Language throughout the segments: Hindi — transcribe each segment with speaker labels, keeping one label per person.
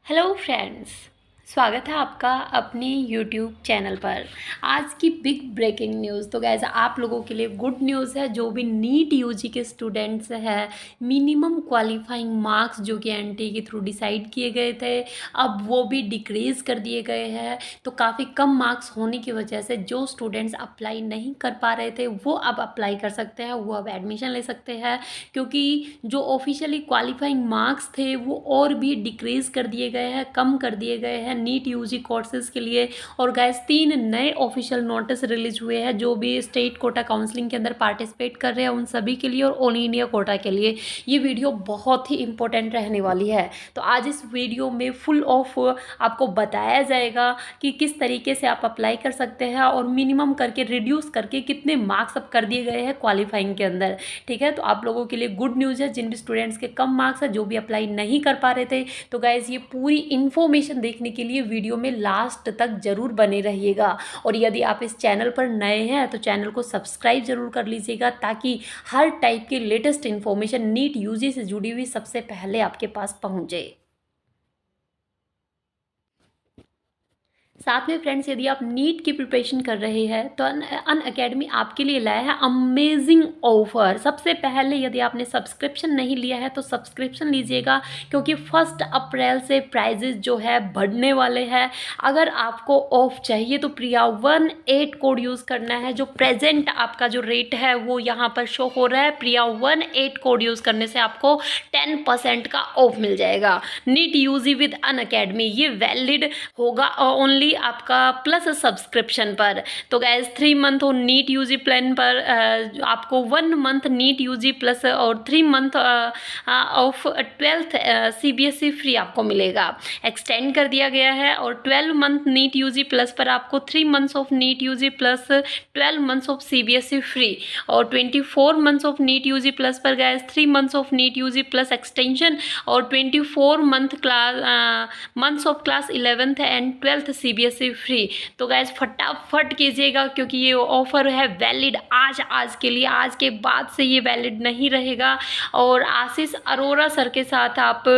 Speaker 1: हेलो फ्रेंड्स, स्वागत है आपका अपनी यूट्यूब चैनल पर। आज की बिग ब्रेकिंग न्यूज़ तो गैस आप लोगों के लिए गुड न्यूज़ है। जो भी नीट यूजी के स्टूडेंट्स हैं, मिनिमम क्वालिफाइंग मार्क्स जो कि एनटीए के थ्रू डिसाइड किए गए थे, अब वो भी डिक्रीज़ कर दिए गए हैं। तो काफ़ी कम मार्क्स होने की वजह से जो स्टूडेंट्स अप्लाई नहीं कर पा रहे थे वो अब अप्लाई कर सकते हैं, वो अब एडमिशन ले सकते हैं, क्योंकि जो ऑफिशियली क्वालिफाइंग मार्क्स थे वो और भी डिक्रीज़ कर दिए गए हैं, कम कर दिए गए हैं नीट यूजी कोर्सेज के लिए। और गैस 3 नए ऑफिशियल नोटिस रिलीज हुए हैं जो भी स्टेट कोटा काउंसलिंग के अंदर पार्टिसिपेट कर रहे हैं उन सभी के लिए और ऑल इंडिया कोटा के लिए। ये वीडियो बहुत ही इंपॉर्टेंट रहने वाली है। तो आज इस वीडियो में फुल ऑफ आपको बताया जाएगा कि किस तरीके से आप अप्लाई कर सकते हैं और मिनिमम करके रिड्यूस करके कितने मार्क्स अब कर दिए गए हैं क्वालिफाइंग के अंदर। ठीक है, तो आप लोगों के लिए गुड न्यूज़ है। जिन भी स्टूडेंट्स के कम मार्क्स है, जो भी अप्लाई नहीं कर पा रहे थे, तो गाइज ये पूरी इन्फॉर्मेशन देखने के लिए वीडियो में लास्ट तक जरूर बने रहिएगा। और यदि आप इस चैनल पर नए हैं तो चैनल को सब्सक्राइब जरूर कर लीजिएगा, ताकि हर टाइप की लेटेस्ट इन्फॉर्मेशन नीट यूजी से जुड़ी हुई सबसे पहले आपके पास पहुंचे। साथ में फ्रेंड्स, यदि आप नीट की प्रिपरेशन कर रहे हैं तो अनअकैडमी आपके लिए लाया है अमेजिंग ऑफर। सबसे पहले यदि आपने सब्सक्रिप्शन नहीं लिया है तो सब्सक्रिप्शन लीजिएगा, क्योंकि 1 अप्रैल से प्राइजेस जो है बढ़ने वाले हैं। अगर आपको ऑफ चाहिए तो प्रिया 18 कोड यूज़ करना है। जो प्रेजेंट आपका जो रेट है वो यहाँ पर शो हो रहा है। प्रिया 18 कोड यूज़ करने से आपको 10% का ऑफ मिल जाएगा। नीट यूजी विद अनअकैडमी ये वैलिड होगा ओनली आपका प्लस सब्सक्रिप्शन पर। तो गैस 3 मंथ और नीट यूजी प्लान पर आपको 1 मंथ नीट यूजी प्लस और 3 month of 12th CBSE free आपको मिलेगा। एक्सटेंड कर दिया गया है। और 12 मंथ नीट यूजी प्लस पर आपको 3 months of NEET UG plus 12 months of CBSE free. और 24 months of NEET UG plus पर guess 3 months of NEET UG plus extension और 24 months of class 11th and 12th CBSE free. तो गैस फटाफट कीजिएगा, क्योंकि ये ऑफर है वैलिड आज के लिए। आज के बाद से ये वैलिड नहीं रहेगा। और आशीष अरोरा सर के साथ आप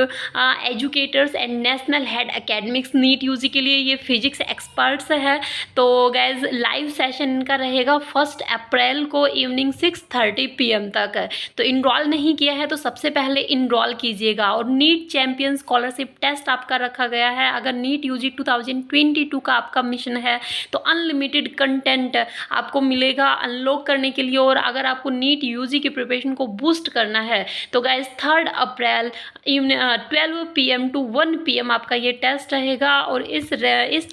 Speaker 1: educators and national head academics NEET UG के लिए, ये फिजिक्स एक्सपर्ट्स है। तो गैस लाइव सेशन इनका रहेगा 1 अप्रैल को इवनिंग 6:30 PM तक। तो इनरोल नहीं किया है तो सबसे पहले इनरोल कीजिएगा। और नीट चैंपियन स्कॉलरशिप टेस्ट आपका रखा गया है। अगर नीट यूजी 2022 का आपका मिशन है तो अनलिमिटेड कंटेंट आपको मिलेगा अनलॉक करने के लिए। और अगर आपको नीट यूजी की प्रिपरेशन को बूस्ट करना है तो guys 3 April 12 PM to 1 PM आपका ये टेस्ट रहेगा। और इस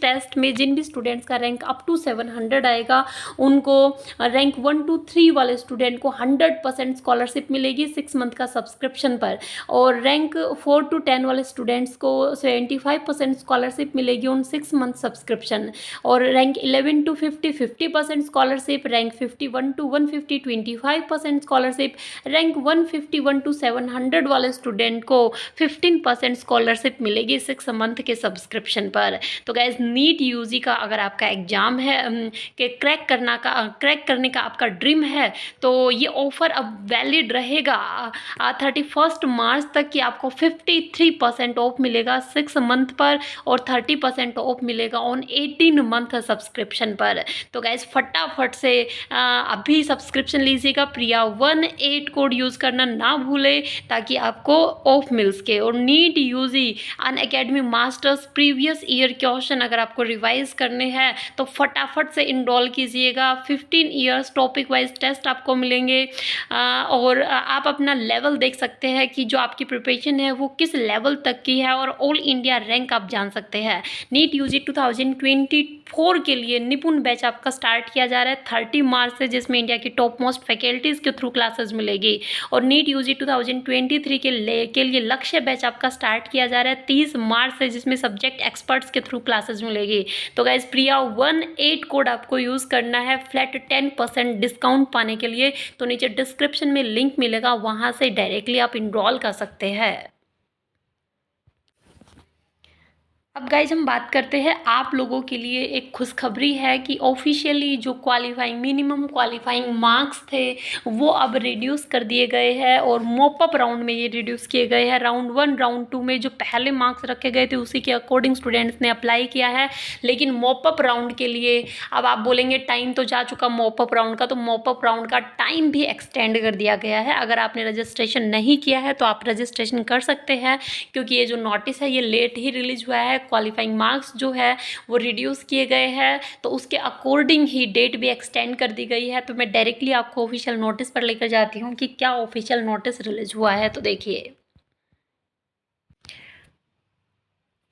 Speaker 1: टेस्ट में जिन भी स्टूडेंट्स का रैंक अप टू 700 आएगा उनको रैंक 1 to 3 वाले स्टूडेंट को 100% स्कॉलरशिप मिलेगी 6 मंथ का सब्सक्रिप्शन पर। और रैंक 4 to 10 वाले स्टूडेंट्स को 75% स्कॉलरशिप मिलेगी ऑन 6 मंथ सब्सक्रिप्शन। और rank 11 to 50 50% scholarship. Rank 51 to 150 25% scholarship. Rank 151 to 700 वाले स्टूडेंट को 15% स्कॉलरशिप मिलेगी 6 मंथ के सब्सक्रिप्शन पर। तो गैस नीट यूजी का अगर आपका एग्जाम है कि क्रैक करने का आपका ड्रीम है तो ये ऑफर अब वैलिड रहेगा 31 मार्च तक कि आपको 53% ऑफ मिलेगा 6 मंथ पर और 30% ऑफ मिलेगा ऑन 18 मंथ सब्सक्रिप्शन पर। तो गैस फटाफट से अभी सब्सक्रिप्शन लीजिएगा। प्रिया 18 कोड यूज़ करना ना भूले, ताकि आपको ऑफ मिल सके। और NEET UG Unacademy masters previous year question अगर आपको रिवाइज करने हैं तो फटाफट से इनरोल कीजिएगा। 15 ईयर्स टॉपिक वाइज टेस्ट आपको मिलेंगे। और आप अपना लेवल देख सकते हैं कि जो आपकी प्रिपरेशन है वो किस लेवल तक की है, और ऑल इंडिया रैंक आप जान सकते हैं। नीट यूजी 2024 के लिए निपुण बैच आपका स्टार्ट किया जा रहा है 30 मार्च से, जिसमें इंडिया की टॉप मोस्ट फैकल्टीज़ के थ्रू क्लासेस मिलेगी। और नीट यूजी 2023 के लिए लक्ष्य बैच आपका स्टार्ट किया जा रहा है 30 मार्च से, जिसमें सब्जेक्ट एक्सपर्ट्स के थ्रू क्लासेस मिलेगी। तो गाइज प्रिया 18 कोड आपको यूज़ करना है फ्लैट 10% डिस्काउंट पाने के लिए। तो नीचे डिस्क्रिप्शन में लिंक मिलेगा, वहाँ से डायरेक्टली आप इनरोल कर सकते हैं। अब गाइज हम बात करते हैं आप लोगों के लिए एक खुशखबरी है कि ऑफिशियली जो क्वालिफाइंग मिनिमम क्वालिफाइंग मार्क्स थे वो अब रिड्यूस कर दिए गए हैं और मॉपअप राउंड में ये रिड्यूस किए गए हैं। राउंड 1 राउंड 2 में जो पहले मार्क्स रखे गए थे उसी के अकॉर्डिंग स्टूडेंट्स ने अप्लाई किया है, लेकिन मॉपअप राउंड के लिए अब आप बोलेंगे टाइम तो जा चुका मॉपअप राउंड का, तो मॉपअप राउंड का टाइम भी एक्सटेंड कर दिया गया है। अगर आपने रजिस्ट्रेशन नहीं किया है तो आप रजिस्ट्रेशन कर सकते हैं, क्योंकि ये जो नोटिस है ये लेट ही रिलीज हुआ है। क्वालिफाइंग मार्क्स जो है वो रिड्यूस किए गए हैं, तो उसके अकॉर्डिंग ही डेट भी एक्सटेंड कर दी गई है। तो मैं डायरेक्टली आपको ऑफिशियल नोटिस पर लेकर जाती हूँ कि क्या ऑफिशियल नोटिस रिलीज हुआ है। तो देखिए,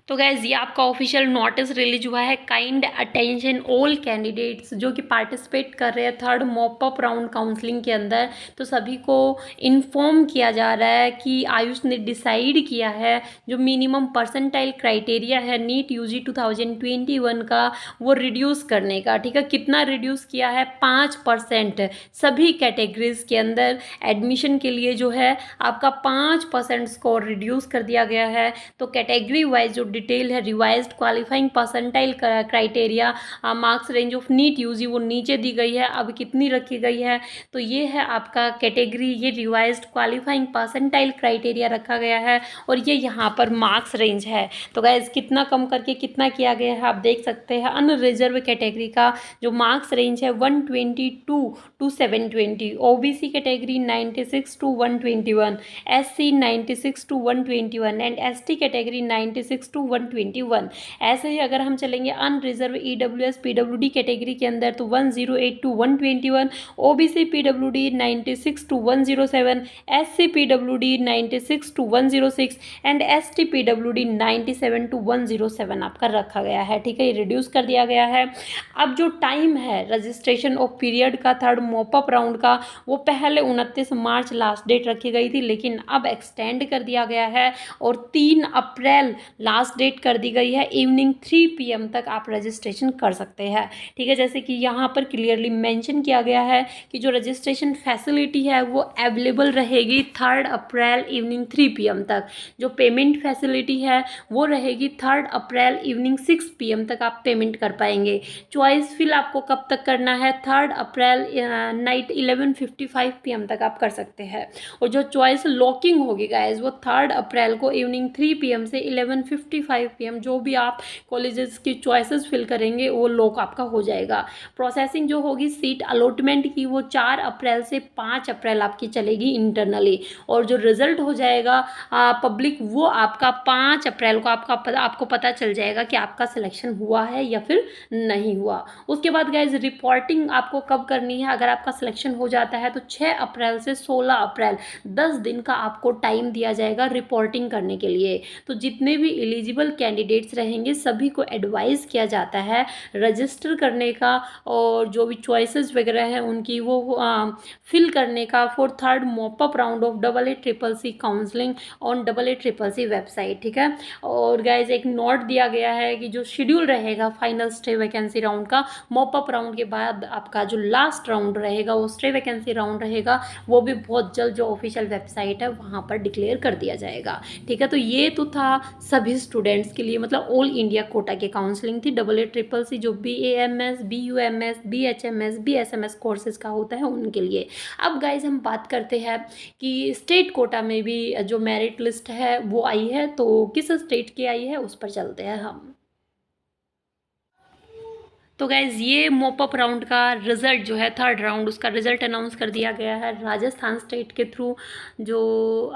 Speaker 1: तो गैज़ ये आपका ऑफिशियल नोटिस रिलीज हुआ है। काइंड अटेंशन ऑल कैंडिडेट्स जो कि पार्टिसिपेट कर रहे हैं थर्ड मॉपअप राउंड काउंसलिंग के अंदर, तो सभी को इन्फॉर्म किया जा रहा है कि आयुष ने डिसाइड किया है जो मिनिमम परसेंटाइल क्राइटेरिया है नीट यूजी 2021 का वो रिड्यूस करने का। ठीक है, कितना रिड्यूस किया है? 5%। सभी कैटेगरीज के अंदर एडमिशन के लिए जो है आपका 5% स्कोर रिड्यूस कर दिया गया है। तो कैटेगरी वाइज जो डिटेल है, revised qualifying percentile criteria marks range of NEET UG वो नीचे दी गई है, अब कितनी रखी गई है? तो ये है आपका कैटेगरी, ये रिवाइज्ड क्वालिफाइंग परसेंटाइल क्राइटेरिया रखा गया है और ये यहाँ पर मार्क्स रेंज है। तो गाइज कितना कम करके कितना किया गया है आप देख सकते हैं। अनरिजर्व कैटेगरी का जो मार्क्स रेंज है 122 to 720, OBC category 96 to 121, SC 96 to 121 and ST category 96 to 121। ऐसे ही अगर हम चलेंगे अनरिजर्व ईडब्ल्यूएस पीडब्ल्यूडी कैटेगरी के अंदर तो 108 टू 121, ओबीसी पीडब्ल्यूडी 96 टू 107, एससी पीडब्ल्यूडी 96 टू 106 एंड एसटी पीडब्ल्यूडी 97 टू 107 आपका रखा गया है। ठीक है, ये रिड्यूस कर दिया गया है। अब जो टाइम है रजिस्ट्रेशन ऑफ पीरियड का थर्ड मॉपअप राउंड का वो पहले 29 मार्च लास्ट डेट रखी गई थी, लेकिन अब एक्सटेंड कर दिया गया है और 3 अप्रैल लास्ट डेट कर दी गई है। इवनिंग 3 PM तक आप रजिस्ट्रेशन कर सकते हैं। ठीक है, जैसे कि यहाँ पर क्लियरली मेंशन किया गया है कि जो रजिस्ट्रेशन फैसिलिटी है वो अवेलेबल रहेगी 3 अप्रैल इवनिंग 3 PM तक। जो पेमेंट फैसिलिटी है वो रहेगी 3 अप्रैल इवनिंग 6 PM तक आप पेमेंट कर पाएंगे। चॉइस फिल आपको कब तक करना है? 3 अप्रैल नाइट 11:55 PM तक आप कर सकते हैं। और जो चॉइस लॉकिंग होगी गाइज वो 3 अप्रैल को इवनिंग 3 PM से 11:55 PM जो भी आप कॉलेजेस की चॉइसेस फिल करेंगे वो लॉक आपका हो जाएगा। प्रोसेसिंग जो होगी सीट अलॉटमेंट की वो 4 अप्रैल से 5 अप्रैल आपकी चलेगी इंटरनली, और जो रिजल्ट हो जाएगा पब्लिक वो आपका 5 अप्रैल को आपको पता चल जाएगा कि आपका सिलेक्शन हुआ है या फिर नहीं हुआ। उसके बाद गाइज रिपोर्टिंग आपको कब करनी है? अगर आपका सिलेक्शन हो जाता है तो 6 अप्रैल से 16 अप्रैल 10 दिन का आपको टाइम दिया जाएगा रिपोर्टिंग करने के लिए। तो जितने भी एलिजिबल कैंडिडेट्स रहेंगे सभी को एडवाइस किया जाता है रजिस्टर करने का और जो भी चॉइसेस वगैरह है उनकी वो फिल करने का for third mop up round of AACCC counselling on AACCC website. ठीक है, और गाइज एक नोट दिया गया है कि जो शेड्यूल रहेगा फाइनल स्टे वैकेंसी राउंड का, मॉपअप राउंड के बाद आपका जो लास्ट राउंड रहेगा वो स्टे वैकेंसी राउंड रहेगा, वो भी बहुत जल्द जो ऑफिशियल वेबसाइट है वहाँ पर डिक्लेयर कर दिया जाएगा। ठीक है, तो ये तो था सभी स्टूडेंट्स के लिए, मतलब ऑल इंडिया कोटा की काउंसलिंग थी AACCC जो BAMS BUMS BHMS BSMS courses का होता है उनके लिए। अब गाइज हम बात करते हैं कि स्टेट कोटा में भी जो मेरिट लिस्ट है वो आई है, तो किस स्टेट की आई है उस पर चलते हैं हम। तो गाइज़ ये मॉपअप राउंड का रिज़ल्ट जो है थर्ड राउंड उसका रिज़ल्ट अनाउंस कर दिया गया है राजस्थान स्टेट के थ्रू। जो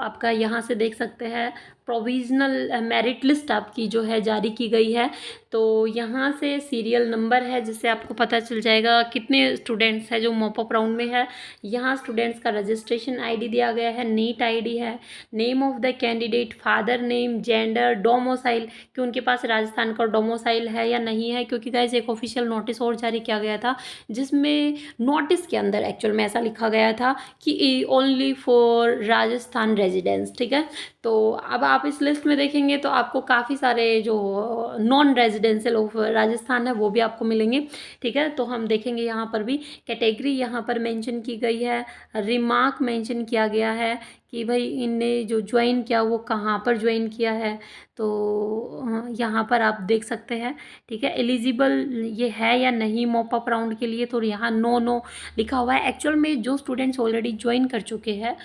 Speaker 1: आपका यहाँ से देख सकते हैं प्रोविजनल मेरिट लिस्ट आपकी जो है जारी की गई है। तो यहाँ से सीरियल नंबर है जिससे आपको पता चल जाएगा कितने स्टूडेंट्स हैं जो मॉपअप राउंड में है। यहाँ स्टूडेंट्स का रजिस्ट्रेशन आईडी दिया गया है, नीट आईडी है, name of the candidate, father name, gender, domicile कि उनके पास राजस्थान का डोमोसाइल है या नहीं है, क्योंकि गाइस एक ऑफिशियल नोटिस और जारी किया गया था जिसमें नोटिस के अंदर एक्चुअल में ऐसा लिखा गया था कि ओनली फॉर राजस्थान रेजिडेंट्स। ठीक है, तो अब आप इस लिस्ट में देखेंगे तो आपको काफ़ी सारे जो नॉन रेजिडेंशियल ऑफ राजस्थान है वो भी आपको मिलेंगे। ठीक है, तो हम देखेंगे यहाँ पर भी कैटेगरी यहाँ पर मेंशन की गई है, रिमार्क मेंशन किया गया है कि भाई इनने जो ज्वाइन किया वो कहाँ पर ज्वाइन किया है। तो यहाँ पर आप देख सकते हैं, ठीक है, एलिजिबल ये है या नहीं मॉप अप राउंड के लिए। तो यहाँ नो नो लिखा हुआ है। एक्चुअल में जो स्टूडेंट्स ऑलरेडी ज्वाइन कर चुके हैं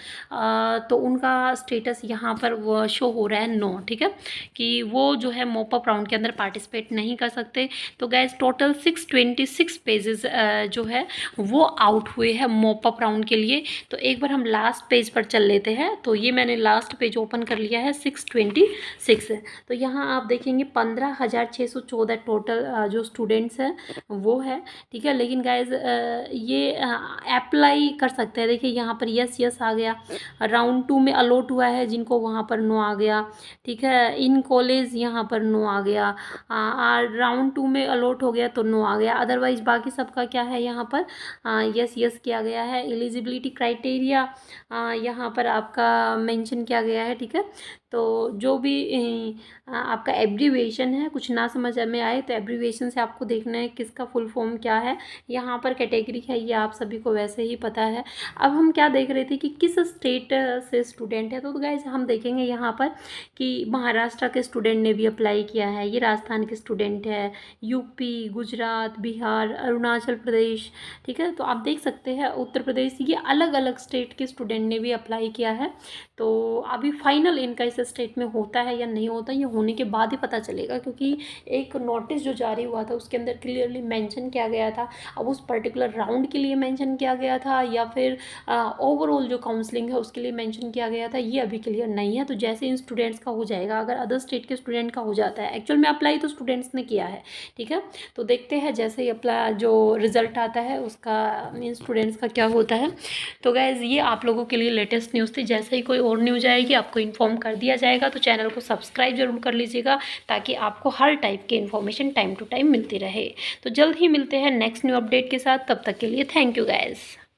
Speaker 1: तो उनका स्टेटस यहाँ पर वो शो हो रहा है नो, ठीक है, कि वो जो है मॉप अप राउंड के अंदर पार्टिसिपेट नहीं कर सकते। तो गैस टोटल 626 पेजेस जो है वो आउट हुए हैं मॉप अप राउंड के लिए। तो एक बार हम लास्ट पेज पर चल लेते हैं। तो ये मैंने लास्ट पेज ओपन कर लिया है, 626 है। तो यहाँ आप देखेंगे 15,614 टोटल जो स्टूडेंट्स हैं वो है, ठीक है। लेकिन गाइज ये अप्लाई कर सकते हैं। देखिए यहाँ पर यस यस आ गया, राउंड 2 में अलॉट हुआ है जिनको, वहाँ पर नो आ गया, ठीक है। इन कॉलेज यहाँ पर नो आ गया, राउंड 2 में अलॉट हो गया तो नो आ गया। अदरवाइज बाकी सबका क्या है, यहाँ पर यस यस किया गया है। एलिजिबिलिटी क्राइटेरिया यहाँ पर आपका मेंशन किया गया है, ठीक है। तो जो भी आपका एब्रीविएशन है, कुछ ना समझ में आए तो एब्रीविएशन से आपको देखना है किसका फुल फॉर्म क्या है। यहाँ पर कैटेगरी है, ये आप सभी को वैसे ही पता है। अब हम क्या देख रहे थे कि किस स्टेट से स्टूडेंट है। तो गाइस हम देखेंगे यहाँ पर कि महाराष्ट्र के स्टूडेंट ने भी अप्लाई किया है, ये राजस्थान के स्टूडेंट है, यूपी, गुजरात, बिहार, अरुणाचल प्रदेश, ठीक है। तो आप देख सकते हैं उत्तर प्रदेश, ये अलग अलग स्टेट के स्टूडेंट ने भी अप्लाई किया है। तो अभी फाइनल इनका इस स्टेट में होता है या नहीं होता, ये होने के बाद ही पता चलेगा, क्योंकि एक नोटिस जो जारी हुआ था उसके अंदर क्लियरली मेंशन किया गया था। अब उस पर्टिकुलर राउंड के लिए मेंशन किया गया था या फिर ओवरऑल जो काउंसलिंग है उसके लिए मेंशन किया गया था, ये अभी क्लियर नहीं है। तो जैसे इन स्टूडेंट्स का हो जाएगा, अगर अदर स्टेट के स्टूडेंट का हो जाता है, एक्चुअल में अप्लाई तो स्टूडेंट्स ने किया है, ठीक है। तो देखते हैं जैसे ही अप्लाई जो रिजल्ट आता है उसका इन स्टूडेंट्स का क्या होता है। तो गाइज़ ये आप लोगों के लिए लेटेस्ट न्यूज़ थी। जैसे ही कोई और न्यूज़ आएगी आपको इन्फॉर्म कर दिया जाएगा। तो चैनल को सब्सक्राइब जरूर कर लीजिएगा ताकि आपको हर टाइप की इन्फॉर्मेशन टाइम टू टाइम मिलती रहे। तो जल्द ही मिलते हैं नेक्स्ट न्यू अपडेट के साथ, तब तक के लिए थैंक यू गाइज़।